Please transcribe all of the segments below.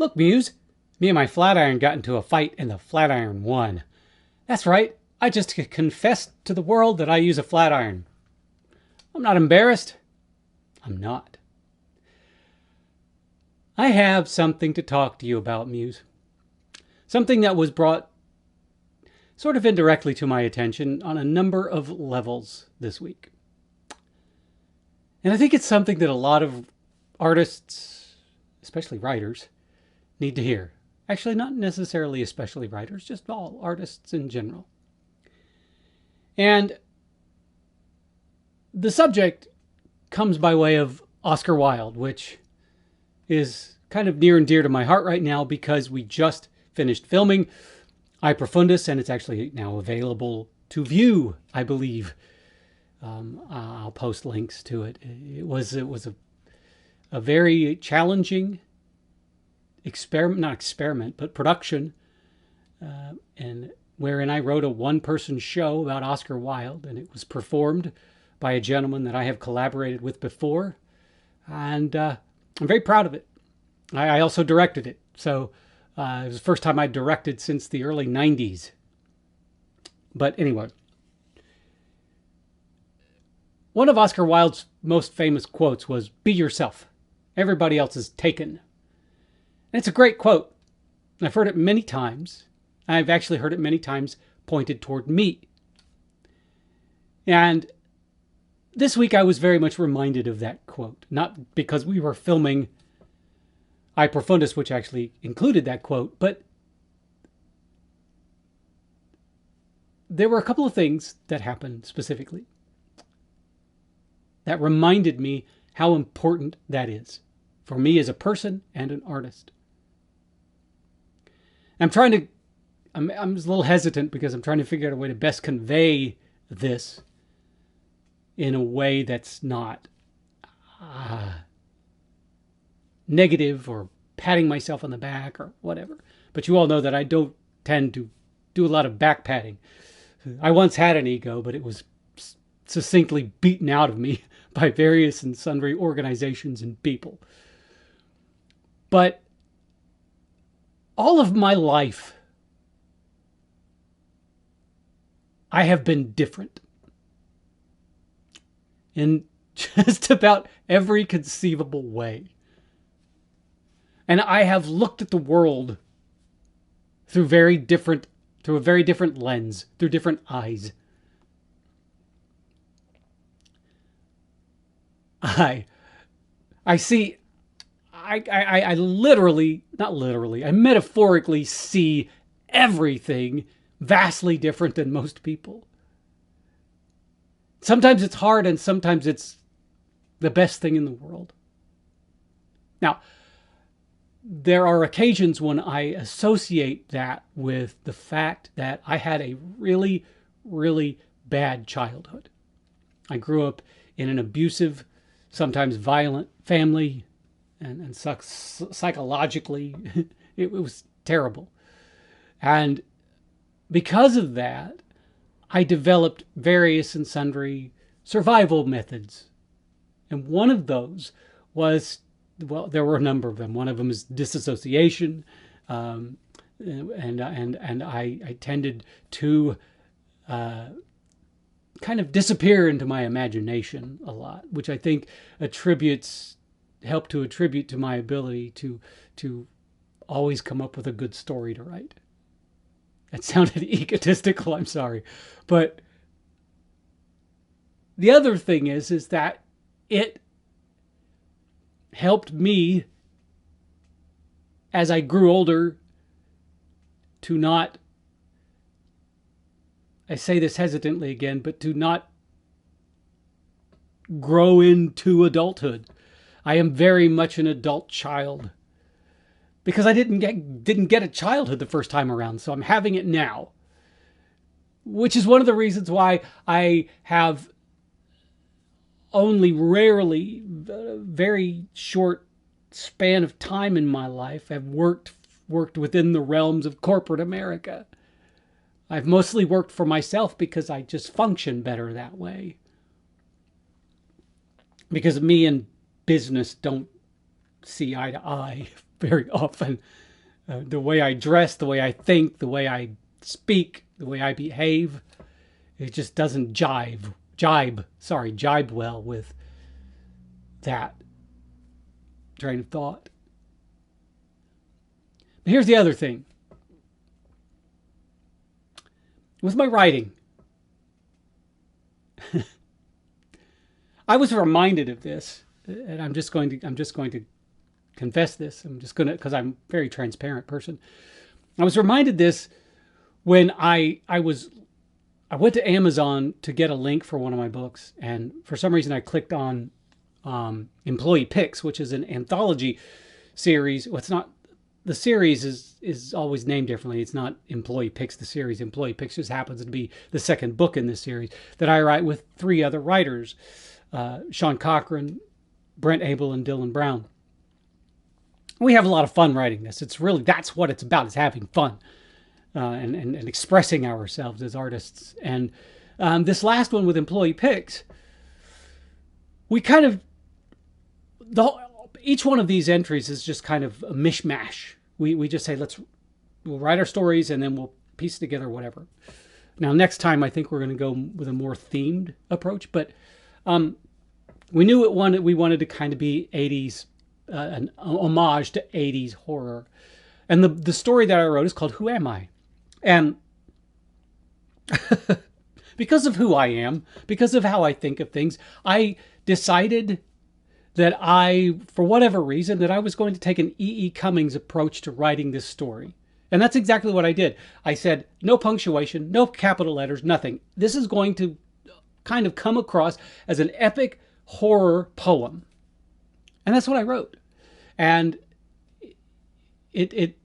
Look, Muse, me and my Flatiron got into a fight and the Flatiron won. That's right, I just confessed to the world that I use a Flatiron. I'm not embarrassed. I'm not. I have something to talk to you about, Muse. Something that was brought sort of indirectly to my attention on a number of levels this week. And I think it's something that a lot of artists, especially writers, need to hear. Actually, not necessarily especially writers, just all artists in general. And the subject comes by way of Oscar Wilde, which is kind of near and dear to my heart right now because we just finished filming I Profundus, and it's actually now available to view, I believe. I'll post links to it. It was a very challenging production, and wherein I wrote a one-person show about Oscar Wilde, and it was performed by a gentleman that I have collaborated with before, and I'm very proud of it. I also directed it, so it was the first time I directed since the early 90s. But anyway, one of Oscar Wilde's most famous quotes was, "Be yourself. Everybody else is taken." And it's a great quote. I've heard it many times. I've actually heard it many times pointed toward me. And this week I was very much reminded of that quote. Not because we were filming I Profundus, which actually included that quote, but there were a couple of things that happened specifically that reminded me how important that is for me as a person and an artist. I'm a little hesitant because I'm trying to figure out a way to best convey this in a way that's not negative or patting myself on the back or whatever. But you all know that I don't tend to do a lot of back patting. I once had an ego, but it was succinctly beaten out of me by various and sundry organizations and people. But all of my life, I have been different in just about every conceivable way. And I have looked at the world through a very different lens, through different eyes. I metaphorically see everything vastly different than most people. Sometimes it's hard and sometimes it's the best thing in the world. Now, there are occasions when I associate that with the fact that I had a really, really bad childhood. I grew up in an abusive, sometimes violent family, and psychologically, it was terrible. And because of that, I developed various and sundry survival methods. And one of those was, well, there were a number of them. One of them is disassociation, and I tended to kind of disappear into my imagination a lot, which I think helped to attribute to my ability to always come up with a good story to write. That sounded egotistical, I'm sorry. But the other thing is that it helped me, as I grew older, to not, I say this hesitantly again, but to not grow into adulthood. I am very much an adult child because I didn't get a childhood the first time around, so I'm having it now, which is one of the reasons why I have only rarely, very short span of time in my life, have worked within the realms of corporate America. I've mostly worked for myself because I just function better that way. Because me and business don't see eye to eye very often. The way I dress, the way I think, the way I speak, the way I behave, it just doesn't jibe well with that train of thought. But here's the other thing. With my writing, I was reminded of this, and I'm just going to confess this. Because I'm a very transparent person. I was reminded this when I went to Amazon to get a link for one of my books, and for some reason I clicked on Employee Picks, which is an anthology series. Well, it's not. The series is always named differently. It's not Employee Picks the series. Employee Picks just happens to be the second book in this series that I write with 3 other writers, Sean Cochran, Brent Abel, and Dylan Brown. We have a lot of fun writing this. That's what it's about, is having fun and expressing ourselves as artists. And this last one with Employee Picks, we kind of, each one of these entries is just kind of a mishmash. We just say, we'll write our stories and then we'll piece together whatever. Now, next time, I think we're going to go with a more themed approach, but we knew we wanted to kind of be 80s, an homage to 80s horror. And the story that I wrote is called Who Am I? And because of who I am, because of how I think of things, I decided that for whatever reason, that I was going to take an E.E. Cummings approach to writing this story. And that's exactly what I did. I said, no punctuation, no capital letters, nothing. This is going to kind of come across as an epic horror poem. And that's what I wrote. And it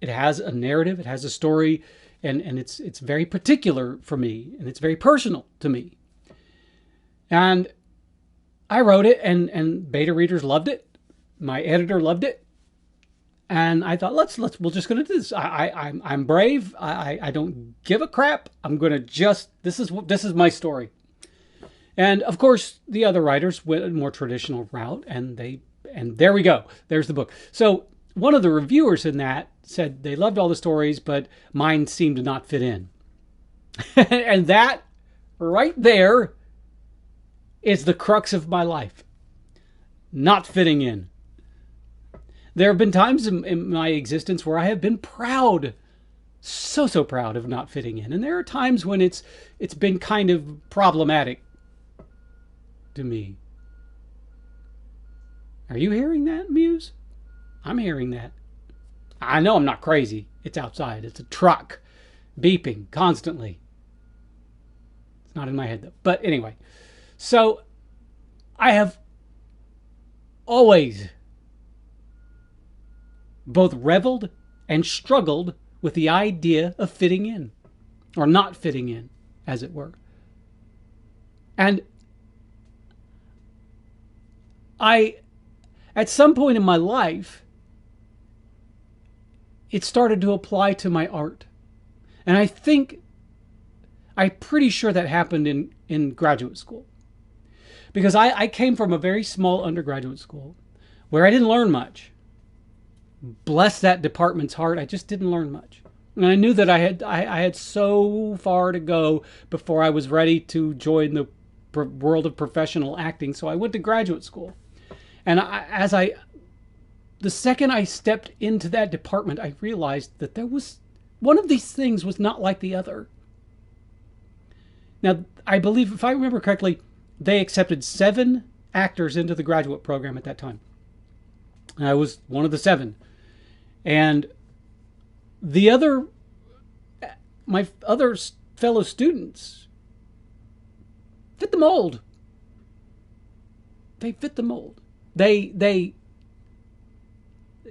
has a narrative, it has a story, and it's very particular for me, and it's very personal to me. And I wrote it, and beta readers loved it. My editor loved it. And I thought, we're just going to do this. I'm brave. I don't give a crap. I'm going to this is my story. And of course, the other writers went a more traditional route, and there we go. There's the book. So one of the reviewers in that said they loved all the stories, but mine seemed to not fit in. And that right there is the crux of my life. Not fitting in. There have been times in my existence where I have been proud, so proud of not fitting in. And there are times when it's been kind of problematic to me. Are you hearing that, Muse? I'm hearing that. I know I'm not crazy. It's outside. It's a truck beeping constantly. It's not in my head, though. But anyway, so I have always both reveled and struggled with the idea of fitting in, or not fitting in, as it were. And at some point in my life, it started to apply to my art. And I'm pretty sure that happened in graduate school. Because I came from a very small undergraduate school where I didn't learn much. Bless that department's heart, I just didn't learn much. And I knew that I had so far to go before I was ready to join the world of professional acting. So I went to graduate school. And the second I stepped into that department, I realized that there was one of these things was not like the other. Now, I believe, if I remember correctly, they accepted 7 actors into the graduate program at that time. And I was one of the 7. And my other fellow students fit the mold. They fit the mold. They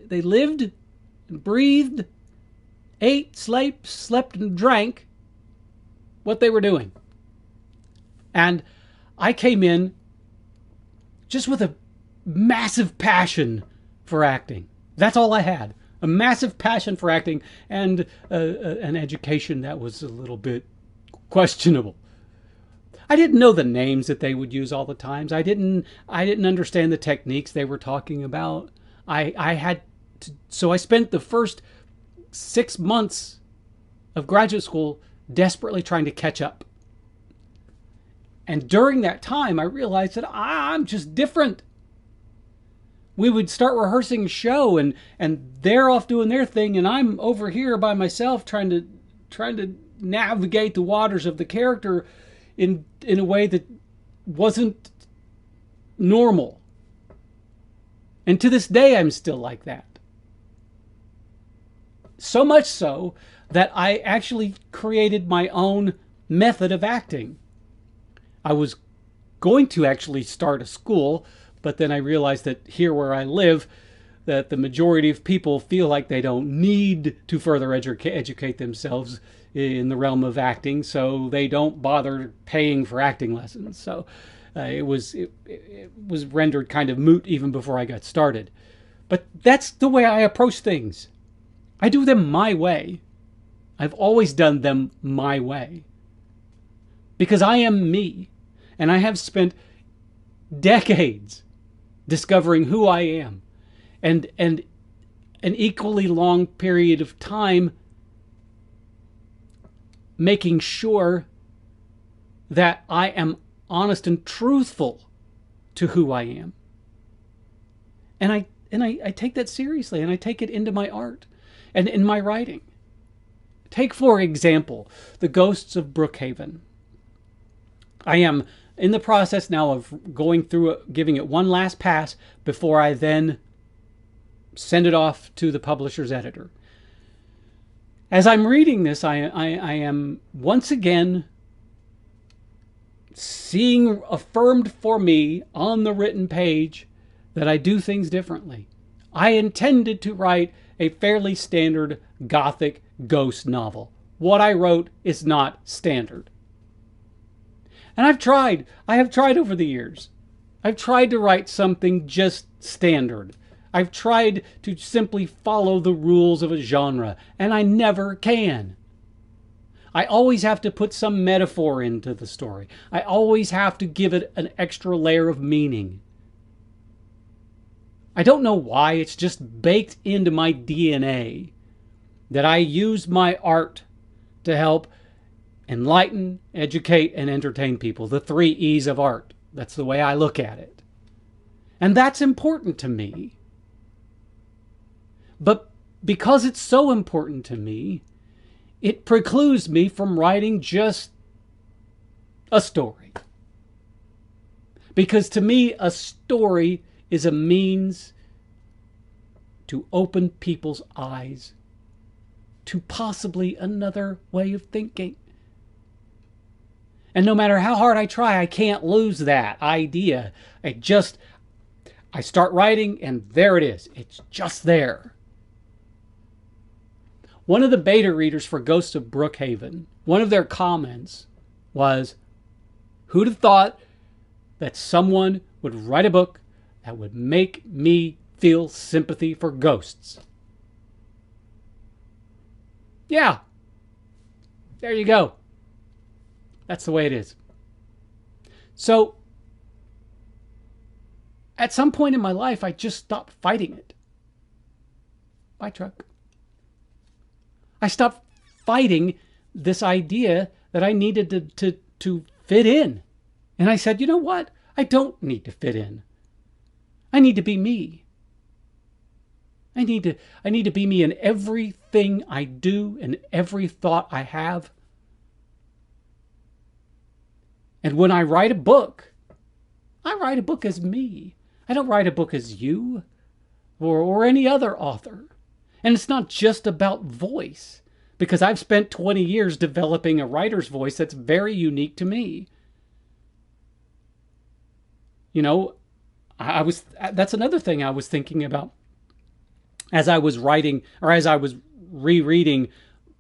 lived and breathed, ate, slept, and drank what they were doing. And I came in just with a massive passion for acting. That's all I had. A massive passion for acting and an education that was a little bit questionable. I didn't know the names that they would use all the times. I didn't understand the techniques they were talking about. I had to, so I spent the first 6 months of graduate school desperately trying to catch up. And during that time, I realized that I'm just different. We would start rehearsing a show, and they're off doing their thing, and I'm over here by myself trying to navigate the waters of the character in a way that wasn't normal. And to this day, I'm still like that. So much so that I actually created my own method of acting. I was going to actually start a school, but then I realized that here where I live, that the majority of people feel like they don't need to further educate themselves in the realm of acting, so they don't bother paying for acting lessons. So it was rendered kind of moot even before I got started. But that's the way I approach things. I do them my way. I've always done them my way. Because I am me. And I have spent decades discovering who I am. And an equally long period of time making sure that I am honest and truthful to who I am. And I take that seriously, and I take it into my art and in my writing. Take, for example, The Ghosts of Brookhaven. I am in the process now of going through it, giving it one last pass before I then send it off to the publisher's editor. As I'm reading this, I am once again seeing affirmed for me on the written page that I do things differently. I intended to write a fairly standard Gothic ghost novel. What I wrote is not standard. And I have tried over the years. I've tried to write something just standard. I've tried to simply follow the rules of a genre, and I never can. I always have to put some metaphor into the story. I always have to give it an extra layer of meaning. I don't know why, it's just baked into my DNA that I use my art to help enlighten, educate, and entertain people. The 3 E's of art. That's the way I look at it. And that's important to me. But because it's so important to me, it precludes me from writing just a story. Because to me, a story is a means to open people's eyes to possibly another way of thinking. And no matter how hard I try, I can't lose that idea. I start writing, and there it is. It's just there. One of the beta readers for Ghosts of Brookhaven, one of their comments was, "Who'd have thought that someone would write a book that would make me feel sympathy for ghosts?" Yeah. There you go. That's the way it is. So, at some point in my life, I just stopped fighting it. Bye, truck. I stopped fighting this idea that I needed to fit in. And I said, you know what? I don't need to fit in. I need to be me. I need to be me in everything I do and every thought I have. And when I write a book, I write a book as me. I don't write a book as you or any other author. And it's not just about voice, because I've spent 20 years developing a writer's voice that's very unique to me. You know, that's another thing I was thinking about as I was writing, or as I was rereading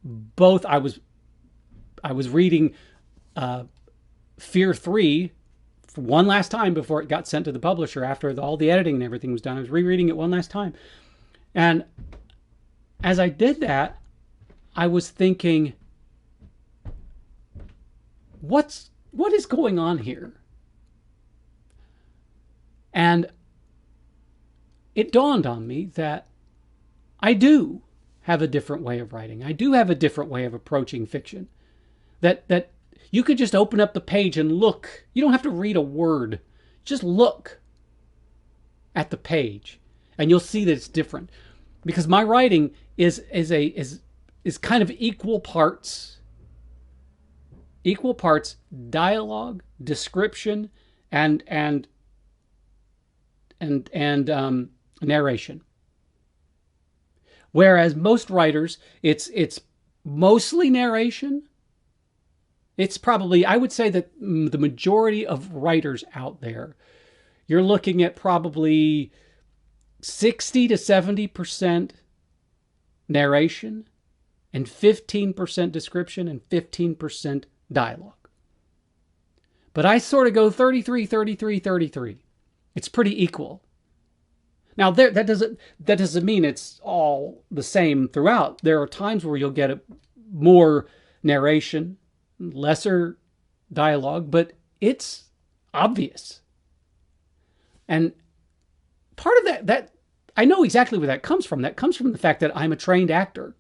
both. I was reading Fear 3 one last time before it got sent to the publisher after all the editing and everything was done. I was rereading it one last time. And as I did that, I was thinking, what is going on here? And it dawned on me that I do have a different way of writing. I do have a different way of approaching fiction. That you could just open up the page and look. You don't have to read a word. Just look at the page and you'll see that it's different. Because my writing is kind of equal parts dialogue, description, and narration. Whereas most writers, it's mostly narration. It's probably, I would say that the majority of writers out there, you're looking at probably 60 to 70% narration and 15% description and 15% dialogue. But I sort of go 33, 33, 33. It's pretty equal. Now that doesn't mean it's all the same throughout. There are times where you'll get more narration, lesser dialogue, but it's obvious. And part of that I know exactly where that comes from. That comes from the fact that I'm a trained actor.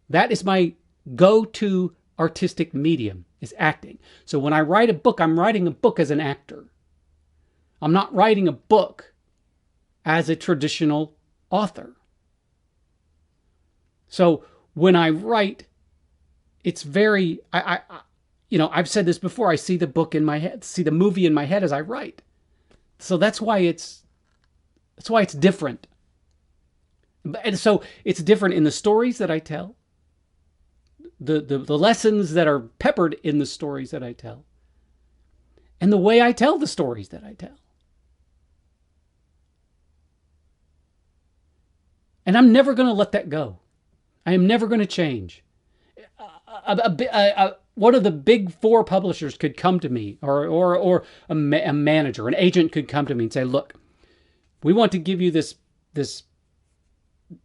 That is my go-to artistic medium, is acting. So when I write a book, I'm writing a book as an actor. I'm not writing a book as a traditional author. So when I write, it's very, I've said this before, I see the book in my head, see the movie in my head as I write. So that's why it's different. And so it's different in the stories that I tell, the lessons that are peppered in the stories that I tell, and the way I tell the stories that I tell. And I'm never going to let that go. I am never going to change. One of the big four publishers could come to me, or a manager, an agent could come to me and say, look, we want to give you this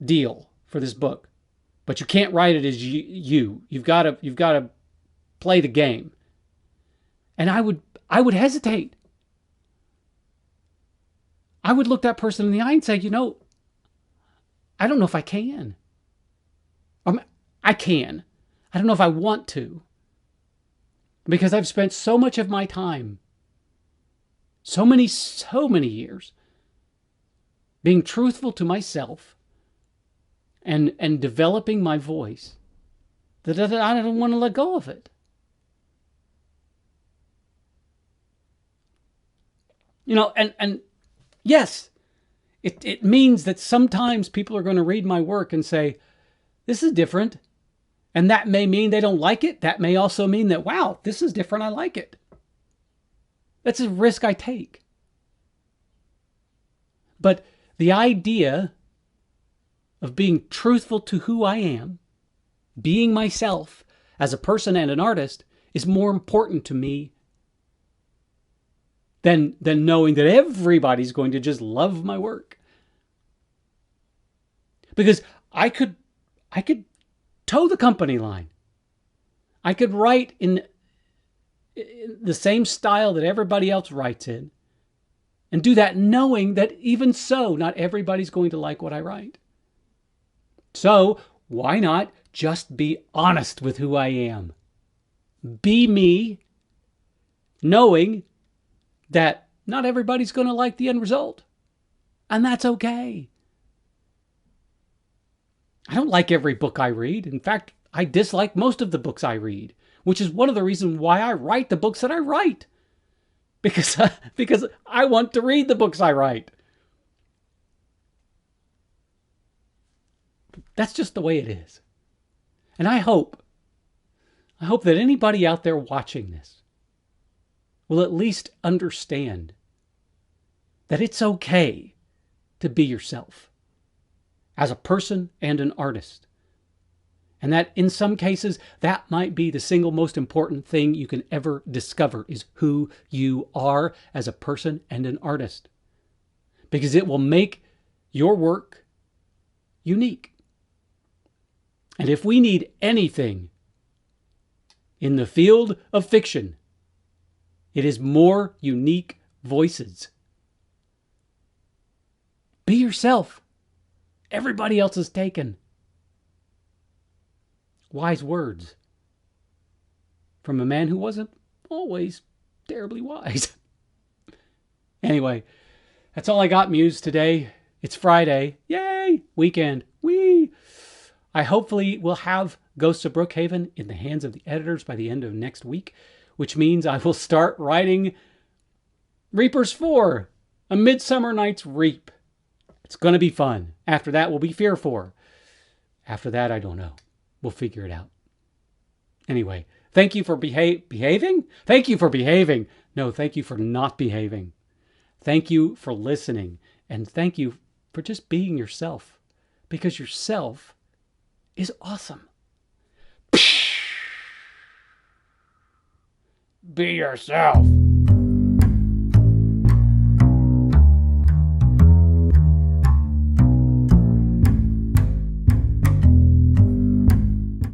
deal for this book, but you can't write it as you. You've got to play the game. And I would hesitate. I would look that person in the eye and say, I don't know if I can. I can. I don't know if I want to. Because I've spent so much of my time, so many years, being truthful to myself and developing my voice, that I don't want to let go of it. And yes, it means that sometimes people are going to read my work and say, this is different. And that may mean they don't like it. That may also mean that, wow, this is different. I like it. That's a risk I take. But the idea of being truthful to who I am, being myself as a person and an artist, is more important to me than knowing that everybody's going to just love my work. Because I could toe the company line. I could write in the same style that everybody else writes in, and do that knowing that even so, not everybody's going to like what I write. So why not just be honest with who I am? Be me, knowing that not everybody's going to like the end result. And that's okay. I don't like every book I read. In fact, I dislike most of the books I read, which is one of the reasons why I write the books that I write. Because I want to read the books I write. That's just the way it is. And I hope that anybody out there watching this will at least understand that it's okay to be yourself as a person and an artist. And that in some cases, that might be the single most important thing you can ever discover, is who you are as a person and an artist. Because it will make your work unique. And if we need anything in the field of fiction, it is more unique voices. Be yourself. yourself. Everybody else is taken. Wise words from a man who wasn't always terribly wise. Anyway, that's all I got, Muse, today. It's Friday. Yay! Weekend. Whee! I hopefully will have Ghosts of Brookhaven in the hands of the editors by the end of next week, which means I will start writing Reapers 4, A Midsummer Night's Reap. It's going to be fun. After that will be Fear 4. After that, I don't know. We'll figure it out. Anyway, thank you for behaving? Thank you for behaving. No, thank you for not behaving. Thank you for listening. And thank you for just being yourself. Because yourself is awesome. Be yourself.